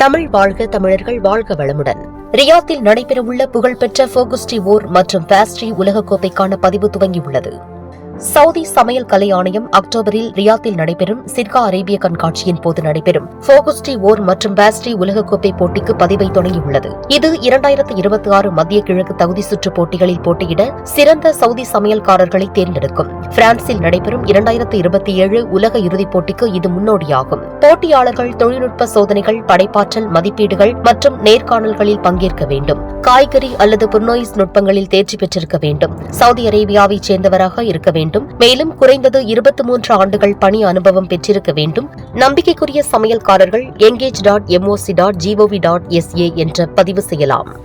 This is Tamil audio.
தமிழ் வாழ்க, தமிழர்கள் வாழ்க வளமுடன். ரியாத்தில் நடைபெறவுள்ள புகழ்பெற்ற ஃபோகுஸ்டி ஓர் மற்றும் பேஸ்ட்ரி உலகக்கோப்பைக்கான பதிவு துவங்கியுள்ளது. சவுதி சமையல் கலை ஆணையம் அக்டோபரில் ரியாத்தில் நடைபெறும் சிர்கா அரேபிய கண்காட்சியின் போது நடைபெறும் ஃபோகுஸ்டி ஓர் மற்றும் பேஸ்ட்ரி உலகக்கோப்பை போட்டிக்கு பதிவை தொடங்கியுள்ளது. இது 2026 மத்திய கிழக்கு தகுதி சுற்று போட்டிகளில் போட்டியிட சிறந்த சவுதி சமையல்காரர்களை தேர்ந்தெடுக்கும். பிரான்சில் நடைபெறும் 2027 உலக இறுதிப் போட்டிக்கு இது முன்னோடியாகும். போட்டியாளர்கள் தொழில்நுட்ப சோதனைகள், படைப்பாற்றல் மதிப்பீடுகள் மற்றும் நேர்காணல்களில் பங்கேற்க வேண்டும். காய்கறி அல்லது புர்னோயிஸ் நுட்பங்களில் தேர்ச்சி பெற்றிருக்க வேண்டும். சவுதி அரேபியாவைச் சேர்ந்தவராக இருக்க வேண்டும். மேலும் குறைந்தது 23 ஆண்டுகள் பணி அனுபவம் பெற்றிருக்க வேண்டும். நம்பிக்கைக்குரிய சமையல்காரர்கள் engage.moc.gov.sa என்ற பதிவு செய்யலாம்.